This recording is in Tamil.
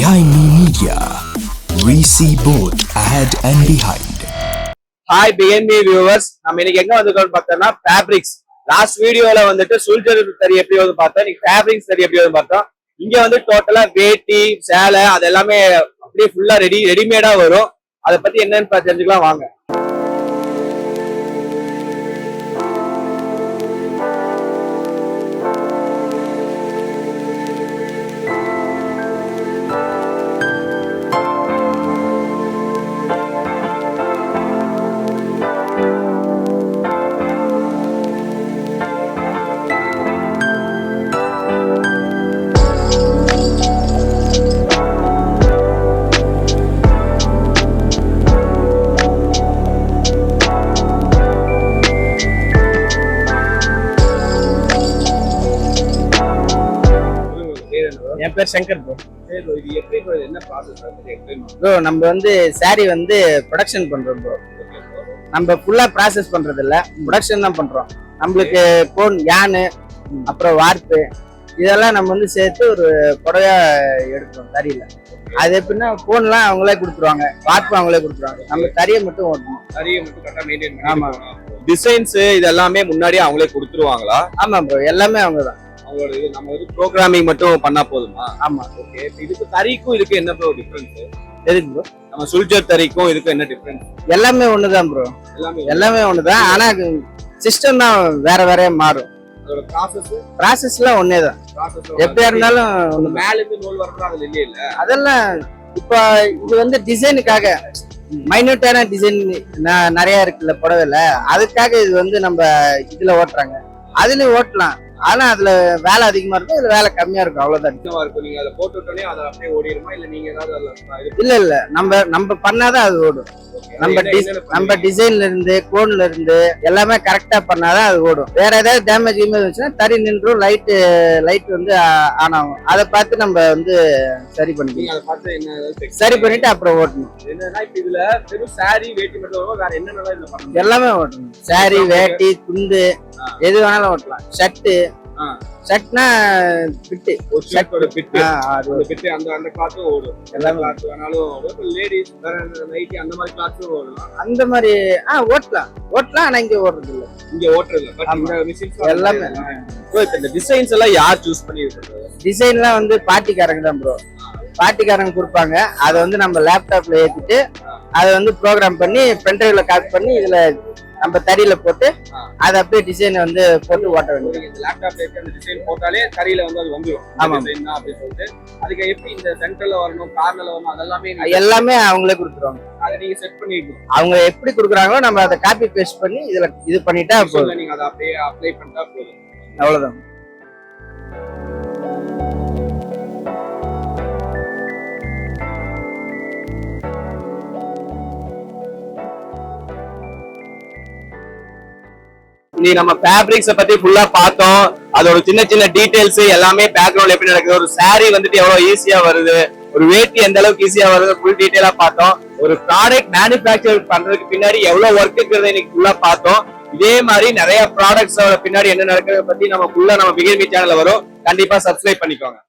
Behind Me Media, we see both ahead and behind. Hi Behind Me viewers, நம்ம இன்னைக்கு எங்க வந்திருக்கோம்னு பார்த்தோம்னா ஃபேப்ரிக்ஸ். லாஸ்ட் வீடியோல வந்துட்டு சோல்ஜர் தறி எப்படி வந்து பார்த்தோம், இன்னைக்கு ஃபேப்ரிக்ஸ் தறி எப்படி வந்து பார்த்தோம். இங்க வந்து டோட்டலா வேட்டி சேலை அது எல்லாமே அப்படியே ஃபுல்லா ரெடிமேடா வரும். அதை பத்தி என்னன்னு தெரிஞ்சுக்கலாம் வாங்க. என் பேர் சங்கர் ப்ரோ. இது எப்படி ப்ரோ, என்ன ப்ராசஸ் ப்ரோ? நம்ம வந்து சாரி வந்து ப்ரொடக்ஷன் பண்றோம் ப்ரோ. நம்ம ஃபுல்லா ப்ராசஸ் பண்றது இல்ல, ப்ரொடக்ஷன் தான் பண்றோம். நம்மளுக்கு கோன் யானு அப்புறம் வார்ப்பு இதெல்லாம் நம்ம வந்து சேர்த்து ஒரு புடவையா எடுக்கிறோம் தறியில. அது எப்படின்னா கோன்லாம் அவங்களே கொடுத்துருவாங்க, வார்ப்பு அவங்களே கொடுத்துருவாங்க, நம்ம தறியை மட்டும் ஓட்டணும். தறியை மட்டும் கரெக்டா மெயின்டைன் பண்ணி. ஆமா, டிசைன்ஸ் இது எல்லாமே முன்னாடியே அவங்களே கொடுத்துருவாங்களா? ஆமா ப்ரோ, எல்லாமே அவங்க தான். அவங்களோட இது நம்ம வந்து ப்ரோக்ராமிங் மட்டும் பண்ணா போதுமா? ஆமா. ஓகே, இதுக்கு தறிக்கும் இதுக்கு என்ன ப்ரோ டிஃபரன்ஸ்? எதுக்கு ப்ரோ? நம்ம சுல்ஜர் தறிக்கும் இதுக்கு என்ன டிஃபரன்ஸ்? எல்லாமே ஒண்ணுதான் ப்ரோ, எல்லாமே ஒண்ணுதான். ஆனா சிஸ்டம் தான் வேற வேற மாறும். அதோட ப்ராசஸ்லாம் ஒன்னே தான். எப்படியா இருந்தாலும் மேல இருந்து நூல் வரணும் அதுல இல்ல. அதெல்லாம் இப்ப இது வந்து டிசைனுக்காக மைன்யூட்டான டிசைன் நிறைய இருக்குல்ல புடவைல, அதுக்காக இது வந்து நம்ம இதுல ஓட்டுறாங்க. அதுலயும் ஓட்டலாம், ஆனா அதுல வேலை அதிகமா இருக்கும், இதுல வேலை கம்மியா இருக்கும், அவ்வளவுதான். இருக்கும். நீங்க அதை போட்டு விட்டோனே அதை அப்படியே ஓடிடுமா, இல்ல நீங்க ஏதாவது? இல்ல நம்ம பண்ணாதான் அது ஓடும். நம்ம டிசைன்ல இருந்து கோன்ல இருந்து எல்லாமே கரெக்டா பண்ணாதான் அது ஓடும். வேற ஏதாவது டேமேஜ் இருந்துச்சுன்னா தறி நின்றும், லைட் வந்து ஆன் ஆகும். அதை பார்த்து நம்ம வந்து சரி பண்ணிக்கணும். சரி பண்ணிட்டு அப்புறம் ஓட்டணும். என்னன்னா இப்ப இதுல வெறும் சாரி வேட்டி மட்டும் வேற என்னென்ன எல்லாமே ஓட்டணும். சாரி வேட்டி துண்டு எது வேணாலும் ஓட்டலாம். ஷர்ட்னா பிட்டு, ஒரு ஷர்ட்டோட பிட்டு, அந்த பிட்டு அந்த கிளாத்தும் ஓடும். எல்லா கிளாத் வேணாலும் ஓடும். லேடிஸ் நைட்டி அந்த மாதிரி கிளாத்தும் ஓடலாம். அந்த மாதிரி ஓட்டலாம். ஆனா இங்க ஓடுறது இல்ல, பட் இந்த மிஷின்ஸ் எல்லாமே. ப்ரோ, இப்ப இந்த டிசைன்ஸ் எல்லாம் யார் சூஸ் பண்ணி இருக்காங்க? டிசைன்லாம் வந்து பார்ட்டிக்காரங்க தான் ப்ரோ. பார்ட்டிக்காரங்க கொடுப்பாங்க. அதை வந்து நம்ம லேப்டாப்ல ஏத்திட்டு அதை வந்து ப்ரோக்ராம் பண்ணி பென்ட்ரைவ்ல காப்பி பண்ணி இதுல நம்ம தறியில போட்டு அதை அப்படியே டிசைன் வந்து போட்டு ஓட்ட வேண்டியது. லேப்டாப்ல இருக்க அந்த டிசைன் போட்டாலே தறியில வந்து அது வந்துடும். ஆமா, அப்படின்னு சொல்லிட்டு அதுக்கு எப்படி இந்த சென்டர்ல வரணும், கார்னர்ல வரணும், அதெல்லாமே எல்லாமே அவங்களே கொடுத்துருவாங்க. அதை நீங்க செட் பண்ணிருக்கோம். அவங்க எப்படி கொடுக்குறாங்களோ நம்ம அதை காப்பி பேஸ்ட் பண்ணி இதுல இது பண்ணிட்டா போதும். நீங்க அதை அப்படியே அப்ளை பண்ணிட்டா போதும், அவ்வளவுதான். நீ நம்ம ஃபேப்ரிக்ஸ பத்தி ஃபுல்லா பார்த்தோம். அதோட சின்ன சின்ன டீடைல்ஸ் எல்லாமே பேக்ரவுண்ட்ல எப்படி நடக்குது, ஒரு சாரி வந்துட்டு எவ்வளவு ஈஸியா வருது, ஒரு வேட்டி எந்த அளவுக்கு ஈஸியா வருது, ஃபுல் டீடைலா பார்த்தோம். ஒரு ப்ராடக்ட் மேனுஃபேக்சர் பண்றதுக்கு பின்னாடி எவ்வளவு ஒர்க் இருக்கிறத இன்னைக்கு ஃபுல்லா பார்த்தோம். இதே மாதிரி நிறைய ப்ராடக்ட்ஸோட பின்னாடி என்ன நடக்கிறத பத்தி நம்ம ஃபுல்லா நம்ம பிகின் மீ சேனல்ல வரும். கண்டிப்பா சப்ஸ்கிரைப் பண்ணிக்கோங்க.